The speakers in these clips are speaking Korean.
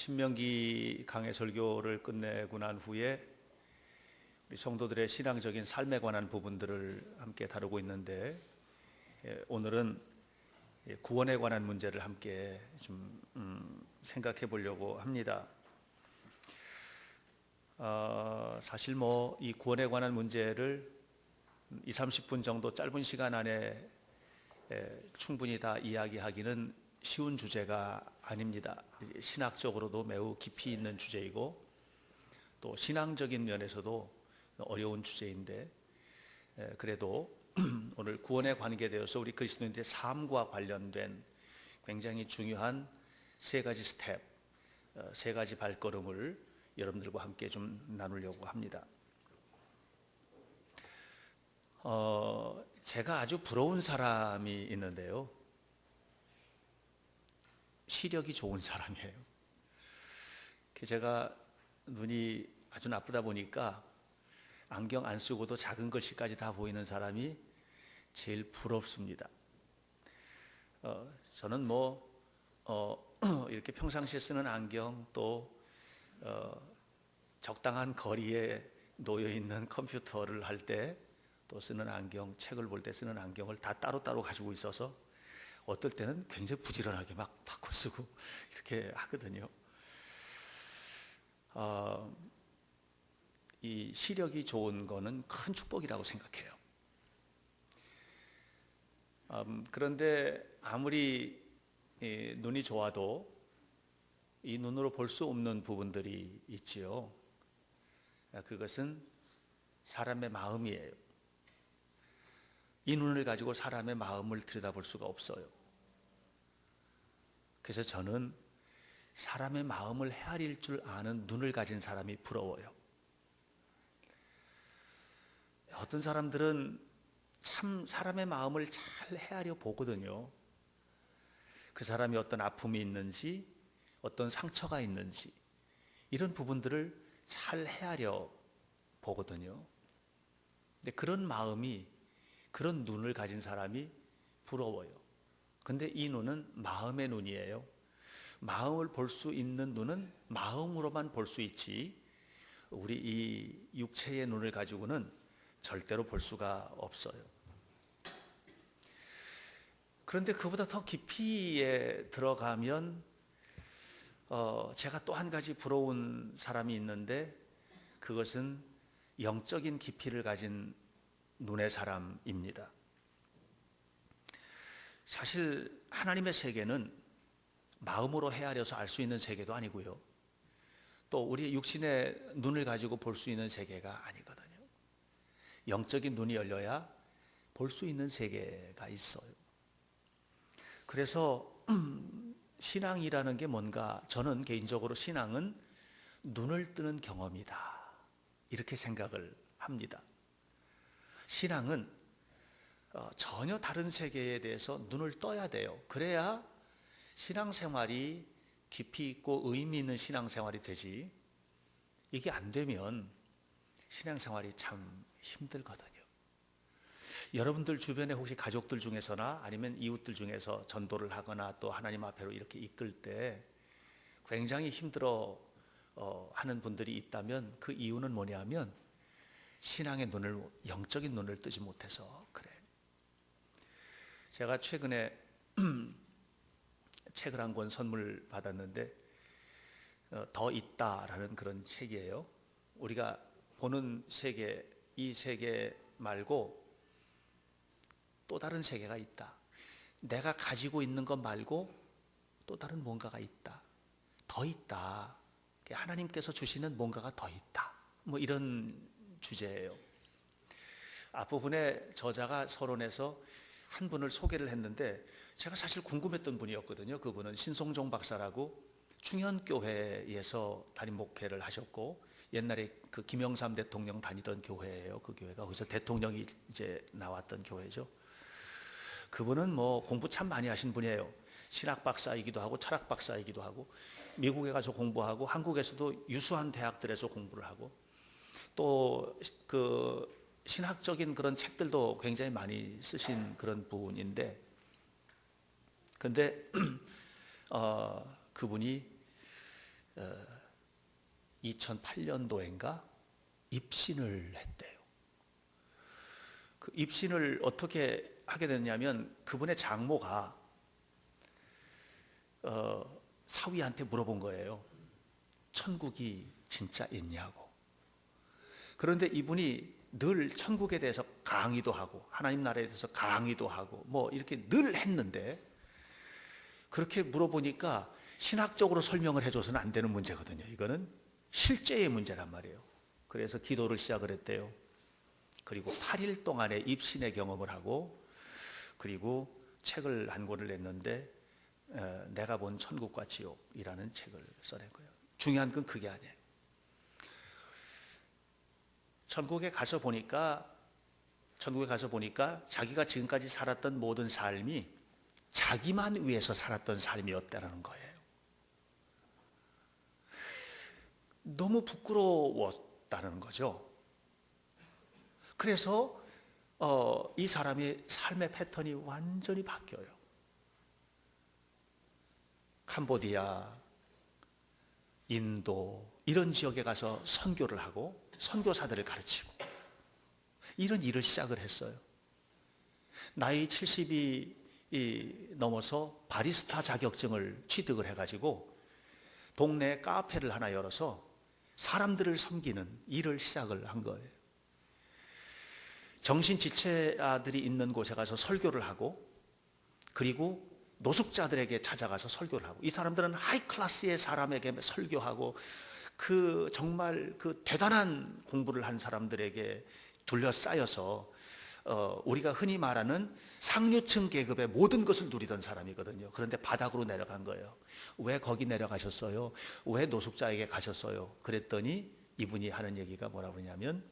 신명기 강해 설교를 끝내고 난 후에 우리 성도들의 신앙적인 삶에 관한 부분들을 함께 다루고 있는데, 오늘은 구원에 관한 문제를 함께 좀 생각해 보려고 합니다. 사실 이 구원에 관한 문제를 20-30분 정도 짧은 시간 안에 충분히 다 이야기하기는 쉬운 주제가 아닙니다. 신학적으로도 매우 깊이 있는 주제이고 또 신앙적인 면에서도 어려운 주제인데, 그래도 오늘 구원에 관계되어서 우리 그리스도인들의 삶과 관련된 굉장히 중요한 세 가지 스텝, 세 가지 발걸음을 여러분들과 함께 좀 나누려고 합니다. 제가 아주 부러운 사람이 있는데요, 시력이 좋은 사람이에요. 제가 눈이 아주 나쁘다 보니까 안경 안 쓰고도 작은 글씨까지 다 보이는 사람이 제일 부럽습니다. 저는 이렇게 평상시에 쓰는 안경, 또 적당한 거리에 놓여 있는 컴퓨터를 할 때 또 쓰는 안경, 책을 볼 때 쓰는 안경을 다 따로따로 가지고 있어서 어떨 때는 굉장히 부지런하게 막 바꿔 쓰고 이렇게 하거든요. 이 시력이 좋은 거는 큰 축복이라고 생각해요. 그런데 아무리 눈이 좋아도 이 눈으로 볼 수 없는 부분들이 있지요. 그것은 사람의 마음이에요. 이 눈을 가지고 사람의 마음을 들여다볼 수가 없어요. 그래서 저는 사람의 마음을 헤아릴 줄 아는 눈을 가진 사람이 부러워요. 어떤 사람들은 참 사람의 마음을 잘 헤아려 보거든요. 그 사람이 어떤 아픔이 있는지, 어떤 상처가 있는지, 이런 부분들을 잘 헤아려 보거든요. 근데 그런 마음이, 그런 눈을 가진 사람이 부러워요. 근데 이 눈은 마음의 눈이에요. 마음을 볼 수 있는 눈은 마음으로만 볼 수 있지, 우리 이 육체의 눈을 가지고는 절대로 볼 수가 없어요. 그런데 그보다 더 깊이에 들어가면 제가 또 한 가지 부러운 사람이 있는데, 그것은 영적인 깊이를 가진 눈의 사람입니다. 사실 하나님의 세계는 마음으로 헤아려서 알 수 있는 세계도 아니고요, 또 우리 육신의 눈을 가지고 볼 수 있는 세계가 아니거든요. 영적인 눈이 열려야 볼 수 있는 세계가 있어요. 그래서 신앙이라는 게 뭔가, 저는 개인적으로 신앙은 눈을 뜨는 경험이다, 이렇게 생각을 합니다. 신앙은 전혀 다른 세계에 대해서 눈을 떠야 돼요. 그래야 신앙생활이 깊이 있고 의미 있는 신앙생활이 되지, 이게 안 되면 신앙생활이 참 힘들거든요. 여러분들 주변에 혹시 가족들 중에서나 아니면 이웃들 중에서 전도를 하거나 또 하나님 앞으로 이렇게 이끌 때 굉장히 힘들어 하는 분들이 있다면, 그 이유는 뭐냐면 신앙의 눈을, 영적인 눈을 뜨지 못해서 그래요. 제가 최근에 책을 한 권 선물 받았는데, 더 있다라는 그런 책이에요. 우리가 보는 세계, 이 세계 말고 또 다른 세계가 있다. 내가 가지고 있는 것 말고 또 다른 뭔가가 있다. 더 있다. 하나님께서 주시는 뭔가가 더 있다. 이런 주제예요. 앞부분에 저자가 서론에서 한 분을 소개를 했는데, 제가 사실 궁금했던 분이었거든요. 그분은 신송종 박사라고 충현교회에서 담임 목회를 하셨고, 옛날에 그 김영삼 대통령 다니던 교회예요. 그 교회가, 거기서 대통령이 이제 나왔던 교회죠. 그분은 공부 참 많이 하신 분이에요. 신학 박사이기도 하고 철학 박사이기도 하고, 미국에 가서 공부하고 한국에서도 유수한 대학들에서 공부를 하고, 또 그 신학적인 그런 책들도 굉장히 많이 쓰신 그런 분인데, 근데 그분이 2008년도인가 입신을 했대요. 그 입신을 어떻게 하게 됐냐면 그분의 장모가 사위한테 물어본 거예요. 천국이 진짜 있냐고. 그런데 이분이 늘 천국에 대해서 강의도 하고 하나님 나라에 대해서 강의도 하고 뭐 이렇게 늘 했는데, 그렇게 물어보니까 신학적으로 설명을 해줘서는 안 되는 문제거든요. 이거는 실제의 문제란 말이에요. 그래서 기도를 시작을 했대요. 그리고 8일 동안의 입신의 경험을 하고, 그리고 책을 한 권을 냈는데 내가 본 천국과 지옥이라는 책을 써낸 거예요. 중요한 건 그게 아니에요. 천국에 가서 보니까 자기가 지금까지 살았던 모든 삶이 자기만 위해서 살았던 삶이었다는 거예요. 너무 부끄러웠다는 거죠. 그래서 이 사람의 삶의 패턴이 완전히 바뀌어요. 캄보디아, 인도 이런 지역에 가서 선교를 하고 선교사들을 가르치고 이런 일을 시작을 했어요. 나이 70이 넘어서 바리스타 자격증을 취득을 해가지고 동네 카페를 하나 열어서 사람들을 섬기는 일을 시작을 한 거예요. 정신지체아들이 있는 곳에 가서 설교를 하고, 그리고 노숙자들에게 찾아가서 설교를 하고, 이 사람들은 하이 클래스의 사람에게 설교하고, 그 정말 그 대단한 공부를 한 사람들에게 둘러싸여서 우리가 흔히 말하는 상류층 계급의 모든 것을 누리던 사람이거든요. 그런데 바닥으로 내려간 거예요. 왜 거기 내려가셨어요? 왜 노숙자에게 가셨어요? 그랬더니 이분이 하는 얘기가 뭐라고 그러냐면,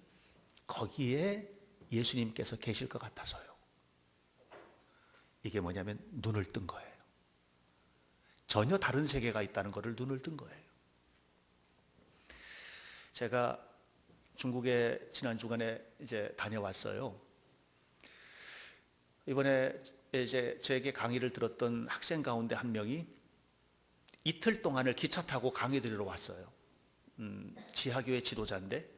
거기에 예수님께서 계실 것 같아서요. 이게 뭐냐면 눈을 뜬 거예요. 전혀 다른 세계가 있다는 것을 눈을 뜬 거예요. 제가 중국에 지난 주간에 이제 다녀왔어요. 이번에 이제 저에게 강의를 들었던 학생 가운데 한 명이 이틀 동안을 기차 타고 강의 들으러 왔어요. 지하교회 지도자인데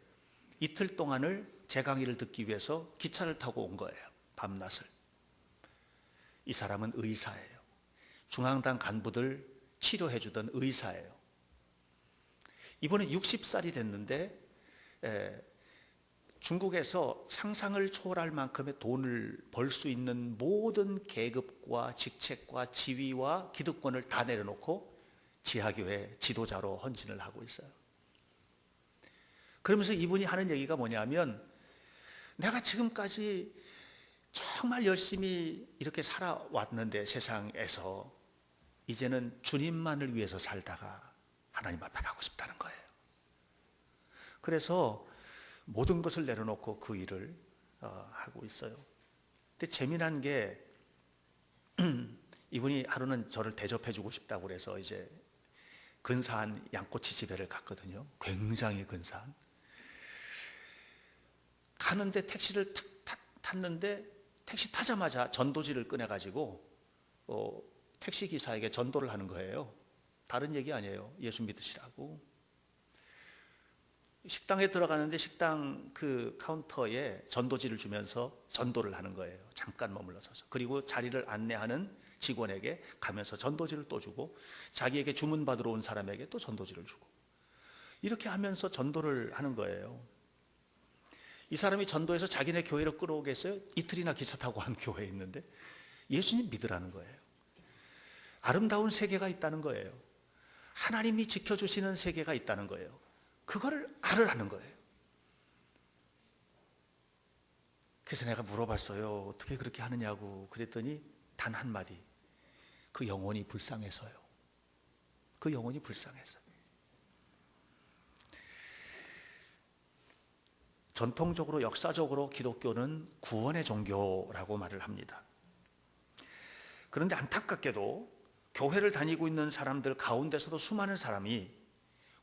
이틀 동안을 제 강의를 듣기 위해서 기차를 타고 온 거예요. 밤낮을. 이 사람은 의사예요. 중앙당 간부들 치료해 주던 의사예요. 이번에 60살이 됐는데 중국에서 상상을 초월할 만큼의 돈을 벌 수 있는 모든 계급과 직책과 지위와 기득권을 다 내려놓고 지하교회 지도자로 헌신을 하고 있어요. 그러면서 이분이 하는 얘기가 뭐냐면, 내가 지금까지 정말 열심히 이렇게 살아왔는데 세상에서 이제는 주님만을 위해서 살다가 하나님 앞에 가고 싶다는 거예요. 그래서 모든 것을 내려놓고 그 일을 하고 있어요. 근데 재미난 게 이분이 하루는 저를 대접해 주고 싶다고 그래서 이제 근사한 양꼬치 집에를 갔거든요. 굉장히 근사한. 가는데 택시를 탔는데 택시 타자마자 전도지를 꺼내가지고 택시 기사에게 전도를 하는 거예요. 다른 얘기 아니에요. 예수 믿으시라고. 식당에 들어가는데 식당 그 카운터에 전도지를 주면서 전도를 하는 거예요. 잠깐 머물러 서서. 그리고 자리를 안내하는 직원에게 가면서 전도지를 또 주고, 자기에게 주문 받으러 온 사람에게 또 전도지를 주고, 이렇게 하면서 전도를 하는 거예요. 이 사람이 전도해서 자기네 교회로 끌어오겠어요? 이틀이나 기차 타고 한 교회에 있는데 예수님 믿으라는 거예요. 아름다운 세계가 있다는 거예요. 하나님이 지켜주시는 세계가 있다는 거예요. 그거를 알으라는 거예요. 그래서 내가 물어봤어요. 어떻게 그렇게 하느냐고. 그랬더니 단 한마디. 그 영혼이 불쌍해서요. 그 영혼이 불쌍해서. 전통적으로 역사적으로 기독교는 구원의 종교라고 말을 합니다. 그런데 안타깝게도 교회를 다니고 있는 사람들 가운데서도 수많은 사람이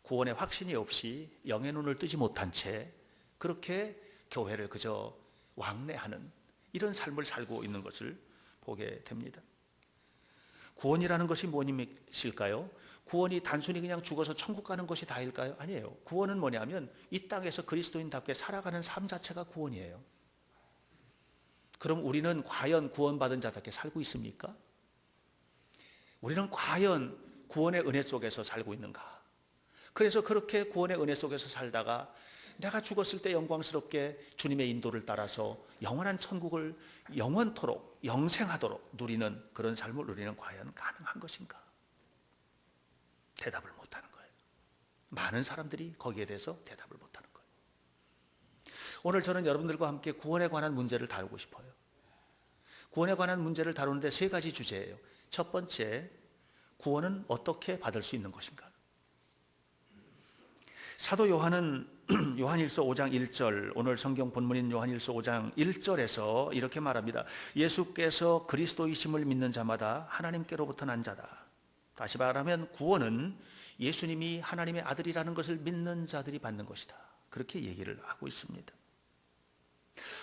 구원의 확신이 없이 영의 눈을 뜨지 못한 채 그렇게 교회를 그저 왕래하는 이런 삶을 살고 있는 것을 보게 됩니다. 구원이라는 것이 무엇일까요? 구원이 단순히 그냥 죽어서 천국 가는 것이 다일까요? 아니에요. 구원은 뭐냐면 이 땅에서 그리스도인답게 살아가는 삶 자체가 구원이에요. 그럼 우리는 과연 구원받은 자답게 살고 있습니까? 우리는 과연 구원의 은혜 속에서 살고 있는가? 그래서 그렇게 구원의 은혜 속에서 살다가 내가 죽었을 때 영광스럽게 주님의 인도를 따라서 영원한 천국을 영원토록 영생하도록 누리는 그런 삶을 우리는 과연 가능한 것인가? 대답을 못하는 거예요. 많은 사람들이 거기에 대해서 대답을 못하는 거예요. 오늘 저는 여러분들과 함께 구원에 관한 문제를 다루고 싶어요. 구원에 관한 문제를 다루는데 세 가지 주제예요. 첫 번째, 구원은 어떻게 받을 수 있는 것인가? 사도 요한은 요한일서 5장 1절, 오늘 성경 본문인 요한일서 5장 1절에서 이렇게 말합니다. 예수께서 그리스도이심을 믿는 자마다 하나님께로부터 난 자다. 다시 말하면 구원은 예수님이 하나님의 아들이라는 것을 믿는 자들이 받는 것이다. 그렇게 얘기를 하고 있습니다.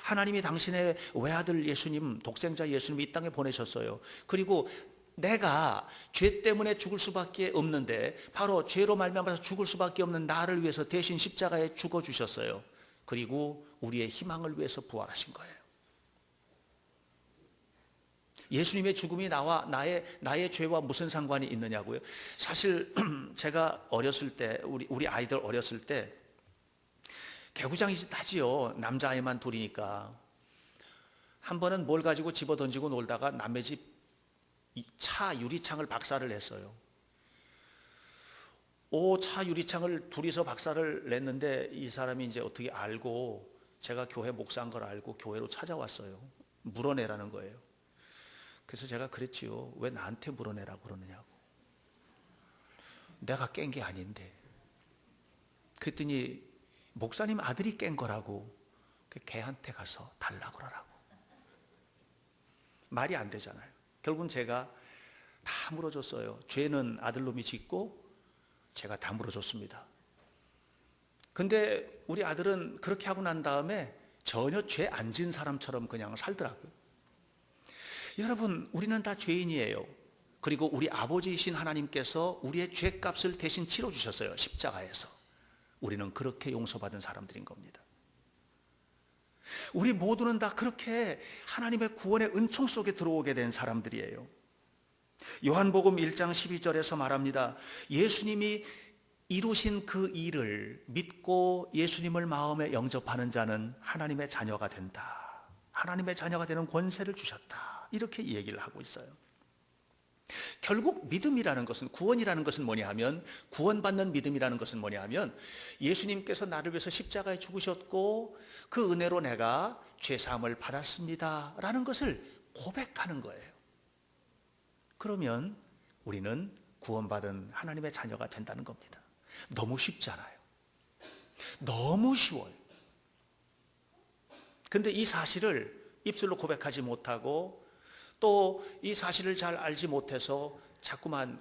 하나님이 당신의 외아들 예수님, 독생자 예수님 이 땅에 보내셨어요. 그리고 내가 죄 때문에 죽을 수밖에 없는데 바로 죄로 말미암아서 죽을 수밖에 없는 나를 위해서 대신 십자가에 죽어주셨어요. 그리고 우리의 희망을 위해서 부활하신 거예요. 예수님의 죽음이 나와 나의 죄와 무슨 상관이 있느냐고요? 사실 제가 어렸을 때 우리 아이들 어렸을 때 개구장이 나지요. 남자아이만 둘이니까. 한 번은 뭘 가지고 집어 던지고 놀다가 남의 집 차 유리창을 박살을 냈어요. 차 유리창을 둘이서 박살을 냈는데 이 사람이 이제 어떻게 알고 제가 교회 목사인 걸 알고 교회로 찾아왔어요. 물어내라는 거예요. 그래서 제가 그랬지요. 왜 나한테 물어내라고 그러느냐고. 내가 깬 게 아닌데. 그랬더니 목사님 아들이 깬 거라고. 걔한테 가서 달라 그러라고. 말이 안 되잖아요. 결국은 제가 다 물어줬어요. 죄는 아들놈이 짓고 제가 다 물어줬습니다. 근데 우리 아들은 그렇게 하고 난 다음에 전혀 죄 안 지은 사람처럼 그냥 살더라고요. 여러분, 우리는 다 죄인이에요. 그리고 우리 아버지이신 하나님께서 우리의 죄값을 대신 치러주셨어요. 십자가에서. 우리는 그렇게 용서받은 사람들인 겁니다. 우리 모두는 다 그렇게 하나님의 구원의 은총 속에 들어오게 된 사람들이에요. 요한복음 1장 12절에서 말합니다. 예수님이 이루신 그 일을 믿고 예수님을 마음에 영접하는 자는 하나님의 자녀가 된다. 하나님의 자녀가 되는 권세를 주셨다. 이렇게 얘기를 하고 있어요. 결국 믿음이라는 것은, 구원이라는 것은 뭐냐 하면, 구원받는 믿음이라는 것은 뭐냐 하면 예수님께서 나를 위해서 십자가에 죽으셨고 그 은혜로 내가 죄사함을 받았습니다 라는 것을 고백하는 거예요. 그러면 우리는 구원받은 하나님의 자녀가 된다는 겁니다. 너무 쉽잖아요. 너무 쉬워요. 근데 이 사실을 입술로 고백하지 못하고 또 이 사실을 잘 알지 못해서 자꾸만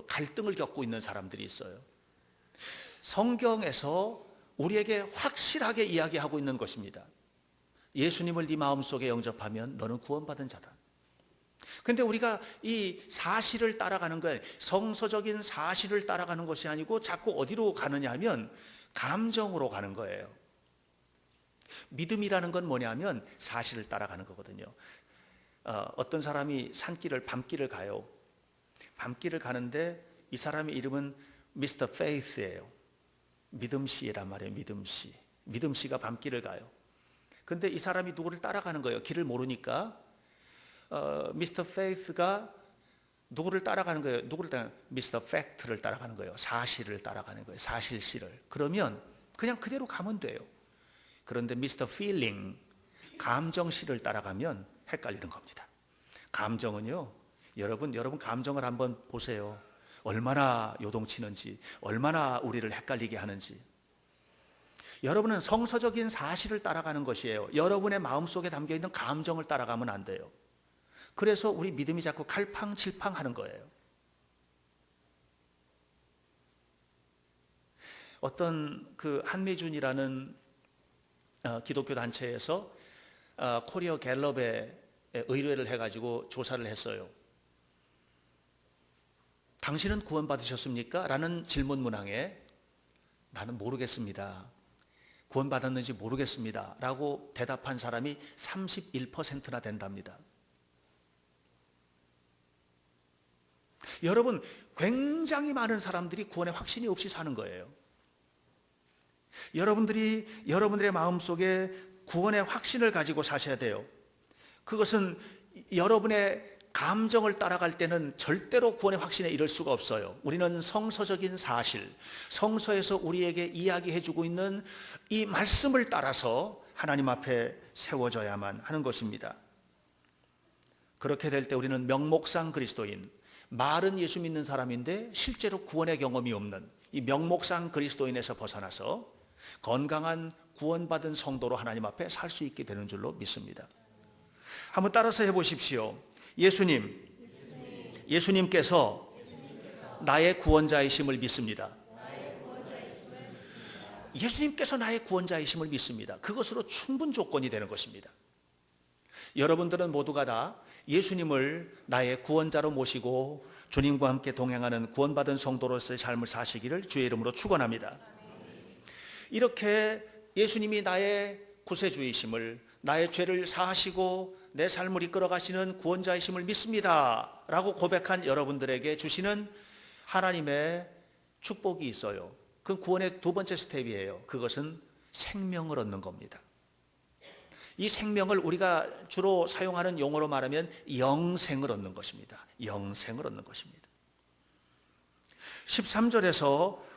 갈등을 겪고 있는 사람들이 있어요. 성경에서 우리에게 확실하게 이야기하고 있는 것입니다. 예수님을 네 마음속에 영접하면 너는 구원받은 자다. 근데 우리가 이 사실을 따라가는 거예요. 성서적인 사실을 따라가는 것이 아니고 자꾸 어디로 가느냐 하면 감정으로 가는 거예요. 믿음이라는 건 뭐냐면 사실을 따라가는 거거든요. 어떤 사람이 산길을 밤길을 가요. 밤길을 가는데 이 사람의 이름은 미스터 페이스예요. 믿음씨란 말이에요. 믿음씨. 믿음씨가 밤길을 가요. 근데 이 사람이 누구를 따라가는 거예요. 길을 모르니까 미스터 페이스가 누구를 따라가는 거예요. 누구를 따라가는 거예요? 미스터 팩트를 따라가는 거예요. 사실을 따라가는 거예요. 사실씨를. 그러면 그냥 그대로 가면 돼요. 그런데 미스터 필링, 감정씨를 따라가면 헷갈리는 겁니다. 감정은요, 여러분 감정을 한번 보세요. 얼마나 요동치는지, 얼마나 우리를 헷갈리게 하는지. 여러분은 성서적인 사실을 따라가는 것이에요. 여러분의 마음속에 담겨있는 감정을 따라가면 안 돼요. 그래서 우리 믿음이 자꾸 갈팡질팡 하는 거예요. 어떤 한미준이라는 기독교 단체에서 코리아 갤럽에 의뢰를 해가지고 조사를 했어요. 당신은 구원받으셨습니까? 라는 질문 문항에 나는 모르겠습니다. 구원받았는지 모르겠습니다. 라고 대답한 사람이 31%나 된답니다. 여러분, 굉장히 많은 사람들이 구원의 확신이 없이 사는 거예요. 여러분들의 마음속에 구원의 확신을 가지고 사셔야 돼요. 그것은 여러분의 감정을 따라갈 때는 절대로 구원의 확신에 이를 수가 없어요. 우리는 성서적인 사실, 성서에서 우리에게 이야기해주고 있는 이 말씀을 따라서 하나님 앞에 세워져야만 하는 것입니다. 그렇게 될 때 우리는 명목상 그리스도인, 말은 예수 믿는 사람인데 실제로 구원의 경험이 없는 이 명목상 그리스도인에서 벗어나서 건강한 구원받은 성도로 하나님 앞에 살 수 있게 되는 줄로 믿습니다. 한번 따라서 해보십시오. 예수님께서 나의 구원자이심을 믿습니다. 예수님께서 나의 구원자이심을 믿습니다. 그것으로 충분 조건이 되는 것입니다. 여러분들은 모두가 다 예수님을 나의 구원자로 모시고 주님과 함께 동행하는 구원받은 성도로서의 삶을 사시기를 주의 이름으로 축원합니다. 이렇게 예수님이 나의 구세주이심을, 나의 죄를 사하시고 내 삶을 이끌어 가시는 구원자이심을 믿습니다 라고 고백한 여러분들에게 주시는 하나님의 축복이 있어요. 그 구원의 두 번째 스텝이에요. 그것은 생명을 얻는 겁니다. 이 생명을 우리가 주로 사용하는 용어로 말하면 영생을 얻는 것입니다. 영생을 얻는 것입니다. 13절에서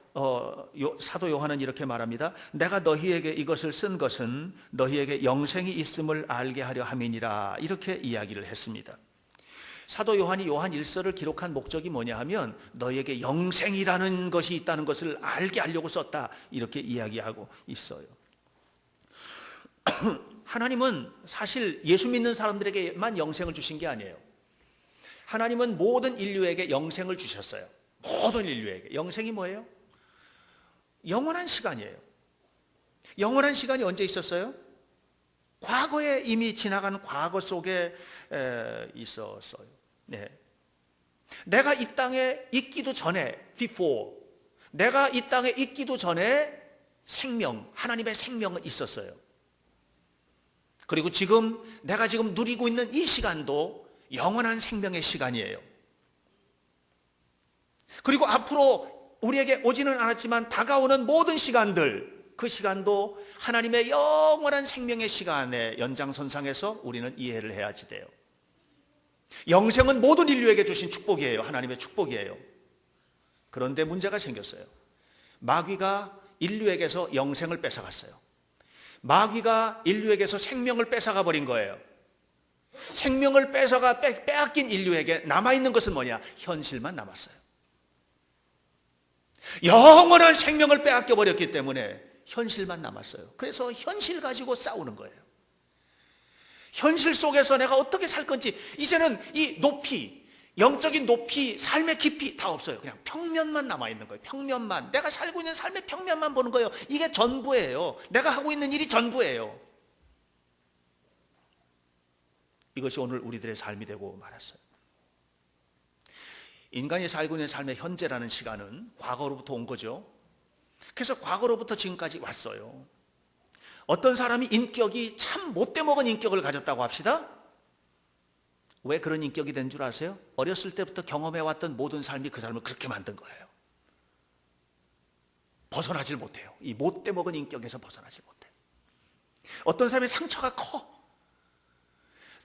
사도 요한은 이렇게 말합니다. 내가 너희에게 이것을 쓴 것은 너희에게 영생이 있음을 알게 하려 함이니라. 이렇게 이야기를 했습니다. 사도 요한이 요한 1서를 기록한 목적이 뭐냐 하면 너희에게 영생이라는 것이 있다는 것을 알게 하려고 썼다. 이렇게 이야기하고 있어요. 하나님은 사실 예수 믿는 사람들에게만 영생을 주신 게 아니에요. 하나님은 모든 인류에게 영생을 주셨어요. 모든 인류에게. 영생이 뭐예요? 영원한 시간이에요. 영원한 시간이 언제 있었어요? 과거에 이미 지나간 과거 속에 있었어요. 네. 내가 이 땅에 있기도 전에, before, 내가 이 땅에 있기도 전에 생명, 하나님의 생명은 있었어요. 그리고 내가 지금 누리고 있는 이 시간도 영원한 생명의 시간이에요. 그리고 앞으로 우리에게 오지는 않았지만 다가오는 모든 시간들, 그 시간도 하나님의 영원한 생명의 시간의 연장선상에서 우리는 이해를 해야지 돼요. 영생은 모든 인류에게 주신 축복이에요. 하나님의 축복이에요. 그런데 문제가 생겼어요. 마귀가 인류에게서 영생을 뺏어갔어요. 마귀가 인류에게서 생명을 뺏어가 버린 거예요. 생명을 빼앗긴 인류에게 남아있는 것은 뭐냐? 현실만 남았어요. 영원한 생명을 빼앗겨 버렸기 때문에 현실만 남았어요. 그래서 현실 가지고 싸우는 거예요. 현실 속에서 내가 어떻게 살 건지, 이제는 이 높이, 영적인 높이, 삶의 깊이 다 없어요. 그냥 평면만 남아있는 거예요. 평면만. 내가 살고 있는 삶의 평면만 보는 거예요. 이게 전부예요. 내가 하고 있는 일이 전부예요. 이것이 오늘 우리들의 삶이 되고 말았어요. 인간이 살고 있는 삶의 현재라는 시간은 과거로부터 온 거죠. 그래서 과거로부터 지금까지 왔어요. 어떤 사람이 인격이 참 못돼 먹은 인격을 가졌다고 합시다. 왜 그런 인격이 된 줄 아세요? 어렸을 때부터 경험해왔던 모든 삶이 그 사람을 그렇게 만든 거예요. 벗어나질 못해요. 이 못돼 먹은 인격에서 벗어나질 못해요. 어떤 사람의 상처가 커.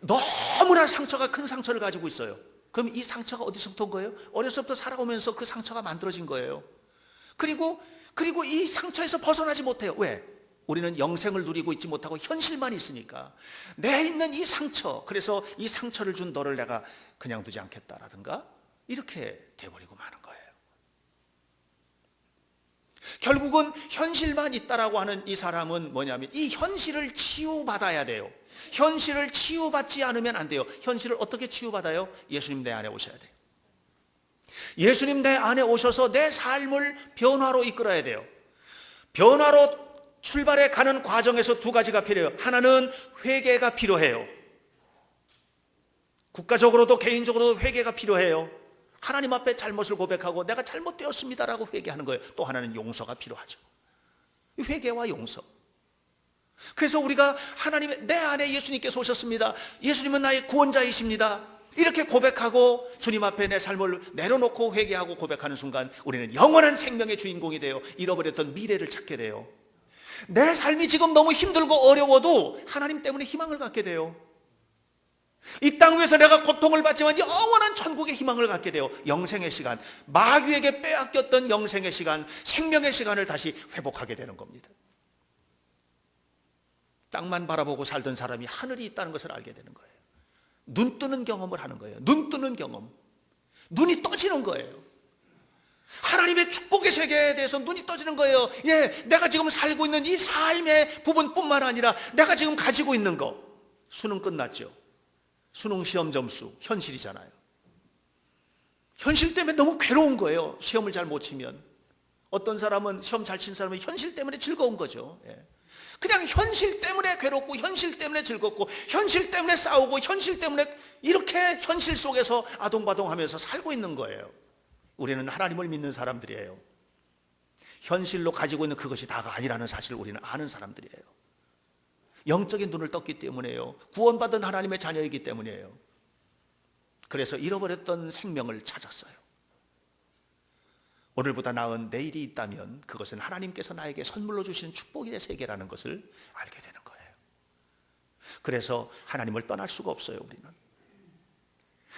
너무나 상처가 큰 상처를 가지고 있어요. 그럼 이 상처가 어디서부터 온 거예요? 어려서부터 살아오면서 그 상처가 만들어진 거예요. 그리고 이 상처에서 벗어나지 못해요. 왜? 우리는 영생을 누리고 있지 못하고 현실만 있으니까. 내 있는 이 상처, 그래서 이 상처를 준 너를 내가 그냥 두지 않겠다라든가 이렇게 돼버리고 마는 거예요. 결국은 현실만 있다라고 하는 이 사람은 뭐냐면 이 현실을 치유받아야 돼요. 현실을 치유받지 않으면 안 돼요. 현실을 어떻게 치유받아요? 예수님 내 안에 오셔야 돼요. 예수님 내 안에 오셔서 내 삶을 변화로 이끌어야 돼요. 변화로 출발해 가는 과정에서 두 가지가 필요해요. 하나는 회개가 필요해요. 국가적으로도 개인적으로도 회개가 필요해요. 하나님 앞에 잘못을 고백하고 내가 잘못되었습니다라고 회개하는 거예요. 또 하나는 용서가 필요하죠. 회개와 용서. 그래서 우리가 하나님의 내 안에 예수님께서 오셨습니다. 예수님은 나의 구원자이십니다. 이렇게 고백하고 주님 앞에 내 삶을 내려놓고 회개하고 고백하는 순간 우리는 영원한 생명의 주인공이 되어 잃어버렸던 미래를 찾게 돼요. 내 삶이 지금 너무 힘들고 어려워도 하나님 때문에 희망을 갖게 돼요. 이 땅 위에서 내가 고통을 받지만 영원한 천국의 희망을 갖게 돼요. 영생의 시간, 마귀에게 빼앗겼던 영생의 시간, 생명의 시간을 다시 회복하게 되는 겁니다. 땅만 바라보고 살던 사람이 하늘이 있다는 것을 알게 되는 거예요. 눈 뜨는 경험을 하는 거예요. 눈 뜨는 경험. 눈이 떠지는 거예요. 하나님의 축복의 세계에 대해서 눈이 떠지는 거예요. 예, 내가 지금 살고 있는 이 삶의 부분뿐만 아니라 내가 지금 가지고 있는 거. 수능 끝났죠. 수능 시험 점수 현실이잖아요. 현실 때문에 너무 괴로운 거예요. 시험을 잘 못 치면. 어떤 사람은 시험 잘 친 사람은 현실 때문에 즐거운 거죠. 예. 그냥 현실 때문에 괴롭고 현실 때문에 즐겁고 현실 때문에 싸우고 현실 때문에 이렇게 현실 속에서 아동바동하면서 살고 있는 거예요. 우리는 하나님을 믿는 사람들이에요. 현실로 가지고 있는 그것이 다가 아니라는 사실을 우리는 아는 사람들이에요. 영적인 눈을 떴기 때문에요. 구원받은 하나님의 자녀이기 때문이에요. 그래서 잃어버렸던 생명을 찾았어요. 오늘보다 나은 내일이 있다면 그것은 하나님께서 나에게 선물로 주신 축복의 세계라는 것을 알게 되는 거예요. 그래서 하나님을 떠날 수가 없어요. 우리는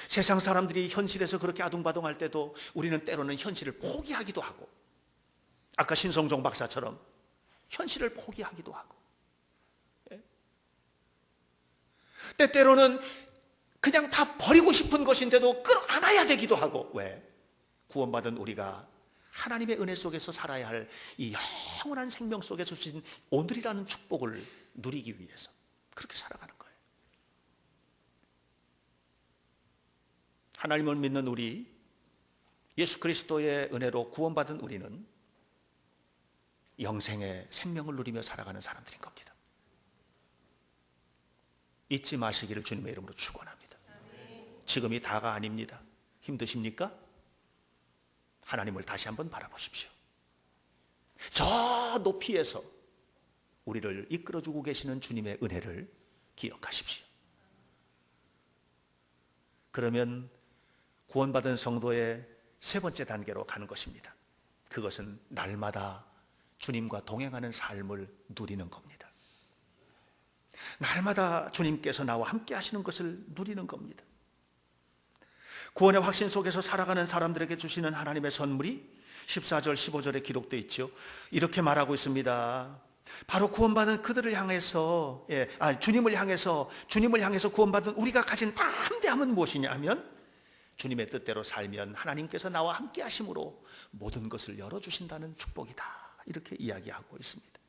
세상 사람들이 현실에서 그렇게 아둥바둥할 때도 우리는 때로는 현실을 포기하기도 하고, 아까 신성종 박사처럼 현실을 포기하기도 하고, 때때로는 그냥 다 버리고 싶은 것인데도 끌어안아야 되기도 하고. 왜? 구원받은 우리가 하나님의 은혜 속에서 살아야 할 이 영원한 생명 속에서 주신 오늘이라는 축복을 누리기 위해서 그렇게 살아가는 거예요. 하나님을 믿는 우리, 예수 그리스도의 은혜로 구원받은 우리는 영생의 생명을 누리며 살아가는 사람들인 겁니다. 잊지 마시기를 주님의 이름으로 축원합니다. 지금이 다가 아닙니다. 힘드십니까? 하나님을 다시 한번 바라보십시오. 저 높이에서 우리를 이끌어주고 계시는 주님의 은혜를 기억하십시오. 그러면 구원받은 성도의 세 번째 단계로 가는 것입니다. 그것은 날마다 주님과 동행하는 삶을 누리는 겁니다. 날마다 주님께서 나와 함께 하시는 것을 누리는 겁니다. 구원의 확신 속에서 살아가는 사람들에게 주시는 하나님의 선물이 14절 15절에 기록되어 있죠. 이렇게 말하고 있습니다. 바로 구원받은 그들을 향해서, 주님을 향해서 구원받은 우리가 가진 담대함은 무엇이냐 하면, 주님의 뜻대로 살면 하나님께서 나와 함께 하심으로 모든 것을 열어주신다는 축복이다. 이렇게 이야기하고 있습니다.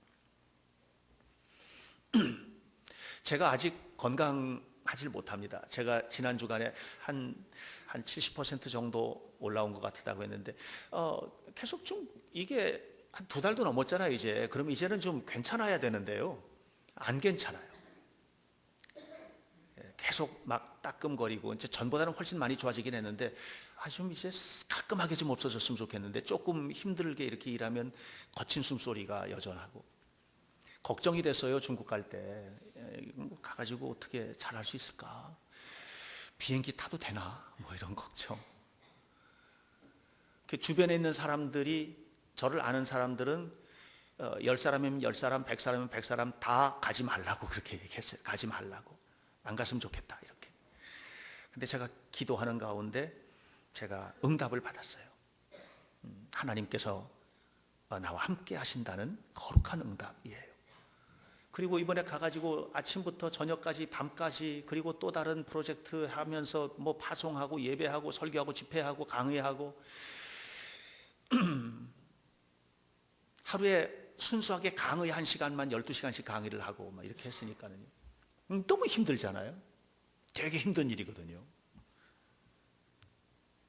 제가 아직 건강하지 못합니다. 제가 지난 주간에 한 70% 정도 올라온 것 같다고 했는데, 계속 좀 이게 한 2달도 넘었잖아요, 이제. 그럼 이제는 좀 괜찮아야 되는데요. 안 괜찮아요. 계속 막 따끔거리고, 이제 전보다는 훨씬 많이 좋아지긴 했는데, 좀 이제 깔끔하게 좀 없어졌으면 좋겠는데, 조금 힘들게 이렇게 일하면 거친 숨소리가 여전하고, 걱정이 됐어요. 중국 갈 때 가가지고 어떻게 잘할 수 있을까, 비행기 타도 되나, 뭐 이런 걱정. 주변에 있는 사람들이, 저를 아는 사람들은 10사람이면 10사람, 100사람이면 100사람 다 가지 말라고 그렇게 얘기했어요. 가지 말라고, 안 갔으면 좋겠다 이렇게. 근데 제가 기도하는 가운데 제가 응답을 받았어요. 하나님께서 나와 함께 하신다는 거룩한 응답이에요. 그리고 이번에 가가지고 아침부터 저녁까지, 밤까지, 그리고 또 다른 프로젝트 하면서 뭐 파송하고 예배하고 설교하고 집회하고 강의하고, 하루에 순수하게 강의 1시간만 12시간씩 강의를 하고 막 이렇게 했으니까는 너무 힘들잖아요. 되게 힘든 일이거든요.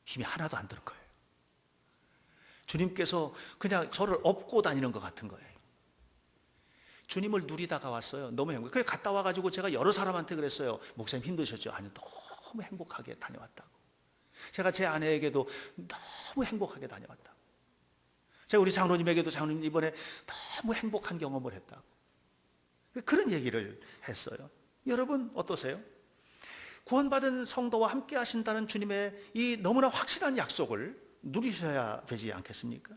힘이 하나도 안 드는 거예요. 주님께서 그냥 저를 업고 다니는 것 같은 거예요. 주님을 누리다가 왔어요. 너무 행복해요. 그래 갔다 와가지고 제가 여러 사람한테 그랬어요. 목사님 힘드셨죠? 아니요, 너무 행복하게 다녀왔다고. 제가 제 아내에게도 너무 행복하게 다녀왔다. 제가 우리 장로님에게도 장로님 이번에 너무 행복한 경험을 했다. 그런 얘기를 했어요. 여러분 어떠세요? 구원받은 성도와 함께 하신다는 주님의 이 너무나 확실한 약속을 누리셔야 되지 않겠습니까?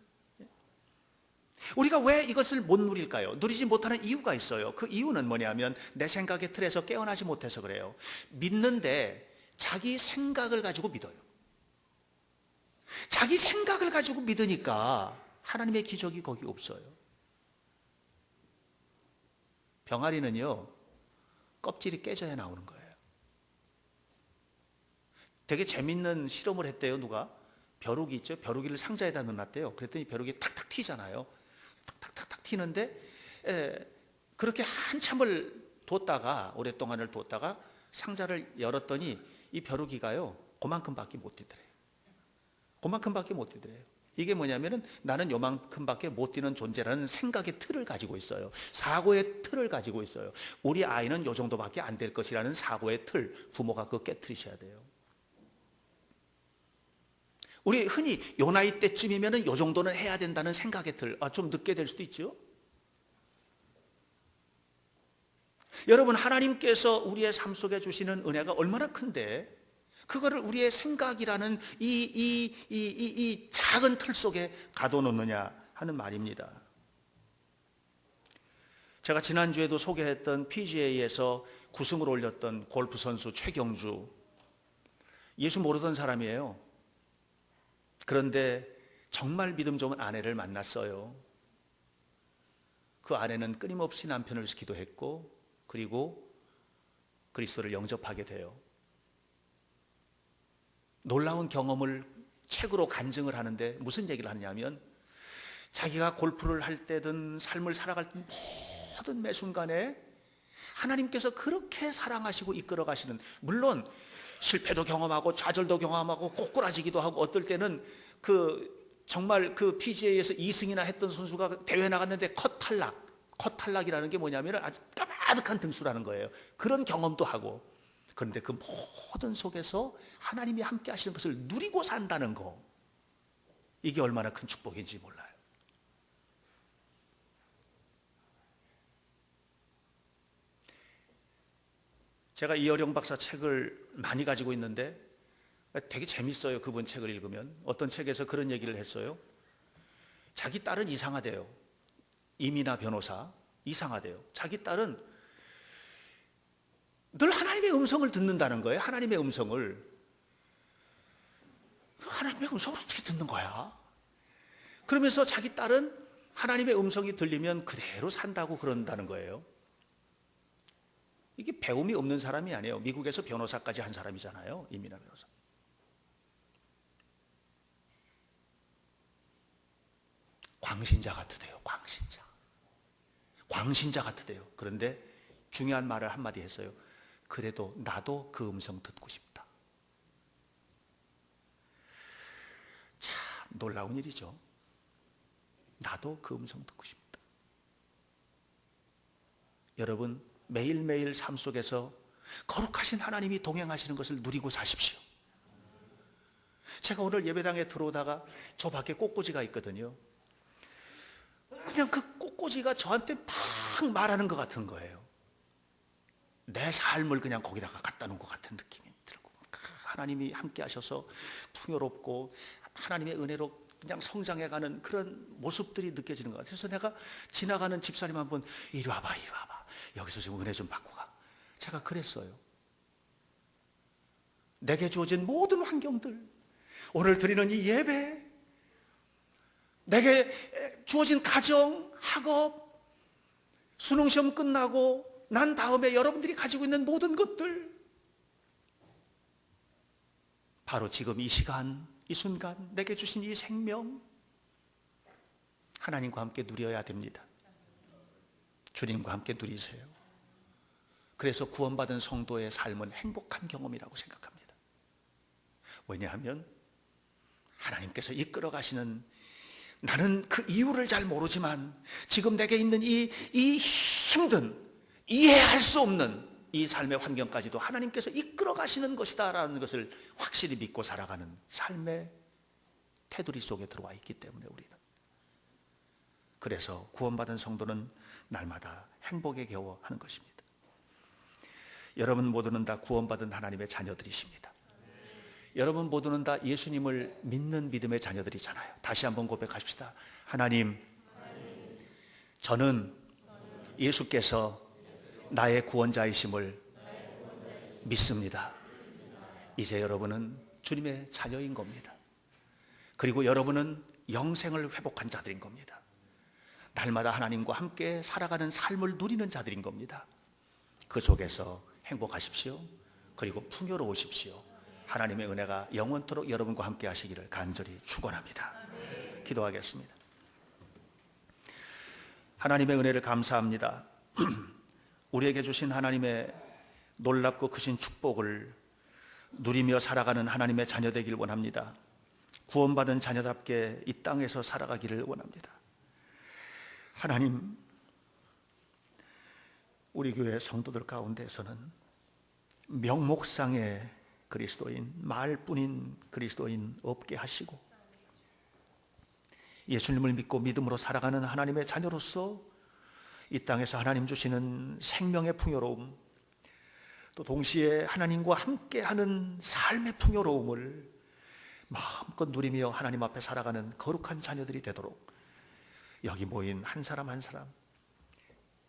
우리가 왜 이것을 못 누릴까요? 누리지 못하는 이유가 있어요. 그 이유는 뭐냐면 내 생각의 틀에서 깨어나지 못해서 그래요. 믿는데 자기 생각을 가지고 믿어요. 자기 생각을 가지고 믿으니까 하나님의 기적이 거기 없어요. 병아리는요, 껍질이 깨져야 나오는 거예요. 되게 재밌는 실험을 했대요. 누가? 벼룩이 있죠. 벼룩이를 상자에다 넣어놨대요. 그랬더니 벼룩이 탁탁 튀잖아요. 탁탁탁탁 튀는데 그렇게 한참을 뒀다가, 오랫동안을 뒀다가 상자를 열었더니 이 벼룩이가요, 그만큼밖에 못 뛰더래요. 그만큼밖에 못 뛰더래요. 이게 뭐냐면은 나는 요만큼밖에 못 뛰는 존재라는 생각의 틀을 가지고 있어요. 사고의 틀을 가지고 있어요. 우리 아이는 요 정도밖에 안 될 것이라는 사고의 틀, 부모가 그거 깨트리셔야 돼요. 우리 흔히 요 나이 때쯤이면은 요 정도는 해야 된다는 생각의 틀, 좀 늦게 될 수도 있죠. 여러분, 하나님께서 우리의 삶 속에 주시는 은혜가 얼마나 큰데 그거를 우리의 생각이라는 이 작은 틀 속에 가둬놓느냐 하는 말입니다. 제가 지난주에도 소개했던 PGA에서 9승을 올렸던 골프 선수 최경주, 예수 모르던 사람이에요. 그런데 정말 믿음 좋은 아내를 만났어요. 그 아내는 끊임없이 남편을 기도했고, 그리고 그리스도를 영접하게 돼요. 놀라운 경험을 책으로 간증을 하는데 무슨 얘기를 하냐면, 자기가 골프를 할 때든 삶을 살아갈 때 모든 매 순간에 하나님께서 그렇게 사랑하시고 이끌어 가시는, 물론 실패도 경험하고 좌절도 경험하고 꼬꾸라지기도 하고, 어떨 때는 정말 그 PGA에서 2승이나 했던 선수가 대회 나갔는데 컷 탈락이라는 게 뭐냐면 아주 까마득한 등수라는 거예요. 그런 경험도 하고, 그런데 그 모든 속에서 하나님이 함께 하시는 것을 누리고 산다는 거, 이게 얼마나 큰 축복인지 몰라요. 제가 이어령 박사 책을 많이 가지고 있는데 되게 재밌어요. 그분 책을 읽으면. 어떤 책에서 그런 얘기를 했어요. 자기 딸은 이상하대요. 이민아 변호사, 이상하대요. 자기 딸은 늘 하나님의 음성을 듣는다는 거예요. 하나님의 음성을 어떻게 듣는 거야? 그러면서 자기 딸은 하나님의 음성이 들리면 그대로 산다고 그런다는 거예요. 이게 배움이 없는 사람이 아니에요. 미국에서 변호사까지 한 사람이잖아요. 이민아 변호사. 광신자 같으대요. 광신자 같으대요. 그런데 중요한 말을 한마디 했어요. 그래도 나도 그 음성 듣고 싶다. 참 놀라운 일이죠. 나도 그 음성 듣고 싶다. 여러분, 매일매일 삶 속에서 거룩하신 하나님이 동행하시는 것을 누리고 사십시오. 제가 오늘 예배당에 들어오다가 저 밖에 꽃꽂이가 있거든요. 그냥 그 꽃꽂이가 저한테 막 말하는 것 같은 거예요. 내 삶을 그냥 거기다가 갖다 놓은 것 같은 느낌이 들고, 하나님이 함께 하셔서 풍요롭고 하나님의 은혜로 그냥 성장해가는 그런 모습들이 느껴지는 것 같아서 내가 지나가는 집사님 한 번, 이리 와봐. 여기서 좀 은혜 좀 받고 가. 제가 그랬어요. 내게 주어진 모든 환경들, 오늘 드리는 이 예배, 내게 주어진 가정, 학업, 수능시험 끝나고 난 다음에 여러분들이 가지고 있는 모든 것들, 바로 지금 이 시간, 이 순간 내게 주신 이 생명, 하나님과 함께 누려야 됩니다. 주님과 함께 누리세요. 그래서 구원받은 성도의 삶은 행복한 경험이라고 생각합니다. 왜냐하면 하나님께서 이끌어 가시는, 나는 그 이유를 잘 모르지만 지금 내게 있는 이 힘든, 이해할 수 없는 이 삶의 환경까지도 하나님께서 이끌어 가시는 것이다라는 것을 확실히 믿고 살아가는 삶의 테두리 속에 들어와 있기 때문에 우리는, 그래서 구원받은 성도는 날마다 행복에 겨워하는 것입니다. 여러분 모두는 다 구원받은 하나님의 자녀들이십니다. 여러분 모두는 다 예수님을 믿는 믿음의 자녀들이잖아요. 다시 한번 고백합시다. 하나님, 저는 예수께서 나의 구원자이심을 믿습니다. 이제 여러분은 주님의 자녀인 겁니다. 그리고 여러분은 영생을 회복한 자들인 겁니다. 날마다 하나님과 함께 살아가는 삶을 누리는 자들인 겁니다. 그 속에서 행복하십시오. 그리고 풍요로우십시오. 하나님의 은혜가 영원토록 여러분과 함께 하시기를 간절히 축원합니다. 기도하겠습니다. 하나님의 은혜를 감사합니다. 우리에게 주신 하나님의 놀랍고 크신 축복을 누리며 살아가는 하나님의 자녀 되길 원합니다. 구원받은 자녀답게 이 땅에서 살아가기를 원합니다. 하나님, 우리 교회 성도들 가운데서는 명목상의 그리스도인, 말뿐인 그리스도인 없게 하시고 예수님을 믿고 믿음으로 살아가는 하나님의 자녀로서 이 땅에서 하나님 주시는 생명의 풍요로움, 또 동시에 하나님과 함께하는 삶의 풍요로움을 마음껏 누리며 하나님 앞에 살아가는 거룩한 자녀들이 되도록 여기 모인 한 사람 한 사람,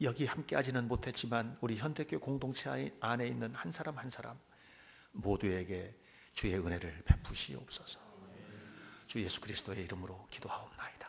여기 함께하지는 못했지만 우리 현대교회 공동체 안에 있는 한 사람 한 사람 모두에게 주의 은혜를 베푸시옵소서. 주 예수 그리스도의 이름으로 기도하옵나이다.